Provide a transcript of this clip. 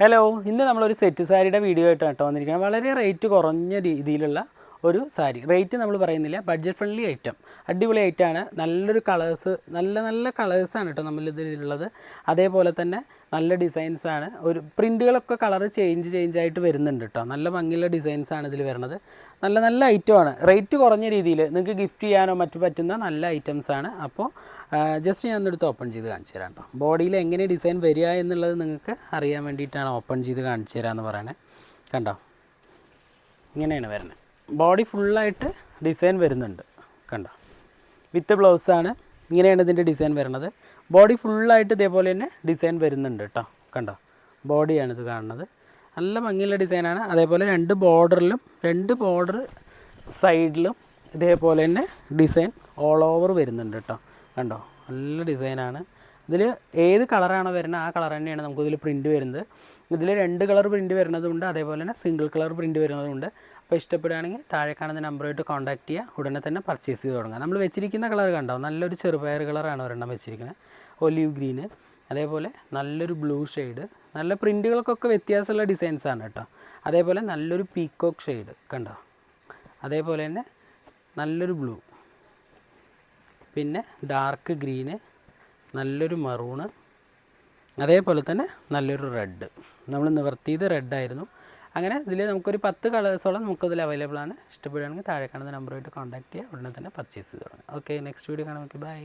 Hello, ഇന്ന് നമ്മളൊരു set സാരിയുടെ വീഡിയോ ആയിട്ട് കേട്ടോ വന്നിരിക്കുന്നത്. വളരെ റേറ്റ് കുറഞ്ഞ രീതിയിലുള്ള ഒരു സാരി. റേറ്റ് നമ്മൾ പറയുന്നില്ല, ബഡ്ജറ്റ് ഫ്രണ്ട്ലി ഐറ്റം, അടിപൊളി ഐറ്റമാണ്. നല്ലൊരു കളേഴ്സ്, നല്ല കളേഴ്സാണ് കേട്ടോ നമ്മളിതിലുള്ളത്. അതേപോലെ തന്നെ നല്ല ഡിസൈൻസാണ്. ഒരു പ്രിൻറ്റുകളൊക്കെ കളർ ചേഞ്ച് ആയിട്ട് വരുന്നുണ്ട് കേട്ടോ. നല്ല ഭംഗിയുള്ള ഡിസൈൻസാണ് ഇതിൽ വരുന്നത്. നല്ല ഐറ്റമാണ്. റേറ്റ് കുറഞ്ഞ രീതിയിൽ നിങ്ങൾക്ക് ഗിഫ്റ്റ് ചെയ്യാനോ മറ്റു പറ്റുന്ന നല്ല ഐറ്റംസാണ്. അപ്പോൾ ജസ്റ്റ് ഞാൻ ഒന്നെടുത്ത് ഓപ്പൺ ചെയ്ത് കാണിച്ചു തരാം കേട്ടോ. ബോഡിയിൽ എങ്ങനെ ഡിസൈൻ വരിക എന്നുള്ളത് നിങ്ങൾക്ക് അറിയാൻ വേണ്ടിയിട്ടാണ് ഓപ്പൺ ചെയ്ത് കാണിച്ചു തരാമെന്ന് പറയണേ. കണ്ടോ, ഇങ്ങനെയാണ് വരുന്നത്. ബോഡി ഫുള്ളായിട്ട് ഡിസൈൻ വരുന്നുണ്ട്. കണ്ടോ, വിത്ത് ബ്ലൗസാണ്. ഇങ്ങനെയാണ് ഇതിൻ്റെ ഡിസൈൻ വരുന്നത്. ബോഡി ഫുള്ളായിട്ട് ഇതേപോലെ തന്നെ ഡിസൈൻ വരുന്നുണ്ട് കേട്ടോ. കണ്ടോ, ബോഡിയാണിത് കാണുന്നത്. നല്ല ഭംഗിയുള്ള ഡിസൈനാണ്. അതേപോലെ രണ്ട് ബോർഡർ സൈഡിലും ഇതേപോലെ തന്നെ ഡിസൈൻ ഓൾ ഓവർ വരുന്നുണ്ട് കേട്ടോ. കണ്ടോ, നല്ല ഡിസൈനാണ്. ഇതിൽ ഏത് കളറാണോ വരുന്നത് ആ കളർ തന്നെയാണ് നമുക്കിതിൽ പ്രിൻറ്റ് വരുന്നത്. ഇതിൽ 2 കളർ പ്രിൻറ്റ് വരുന്നതുണ്ട്, അതേപോലെ തന്നെ സിംഗിൾ കളർ പ്രിൻറ്റ് വരുന്നതുണ്ട്. അപ്പോൾ ഇഷ്ടപ്പെടുകയാണെങ്കിൽ താഴെ കാണുന്ന നമ്പറുമായിട്ട് കോൺടാക്ട് ചെയ്യുക, ഉടനെ തന്നെ പർച്ചേസ് ചെയ്ത് തുടങ്ങുക. നമ്മൾ വെച്ചിരിക്കുന്ന കളർ കണ്ടോ, നല്ലൊരു ചെറുപയർ കളറാണ് ഒരെണ്ണം വെച്ചിരിക്കുന്നത്, ഒലിവ് ഗ്രീന്. അതേപോലെ നല്ലൊരു ബ്ലൂ ഷെയ്ഡ്, നല്ല പ്രിൻറ്റുകൾക്കൊക്കെ വ്യത്യാസമുള്ള ഡിസൈൻസാണ് കേട്ടോ. അതേപോലെ നല്ലൊരു പീക്കോക്ക് ഷെയ്ഡ് കണ്ടോ, അതേപോലെ തന്നെ നല്ലൊരു ബ്ലൂ, പിന്നെ ഡാർക്ക് ഗ്രീന്, നല്ലൊരു മറൂണ്, അതേപോലെ തന്നെ നല്ലൊരു റെഡ്. നമ്മൾ നിവർത്തിയത് റെഡായിരുന്നു. അങ്ങനെ ഇതിൽ നമുക്കൊരു 10 കളേഴ്സോളം നമുക്കതിൽ അവൈലബിൾ ആണ്. ഇഷ്ടപ്പെടുകയാണെങ്കിൽ താഴെ കാണുന്ന നമ്പറുമായിട്ട് കോൺടാക്ട് ചെയ്യുക, ഉടനെ തന്നെ പർച്ചേസ് ചെയ്ത് തുടങ്ങുക. ഓക്കെ, നെക്സ്റ്റ് വീഡിയോ കാണാം. Okay, by.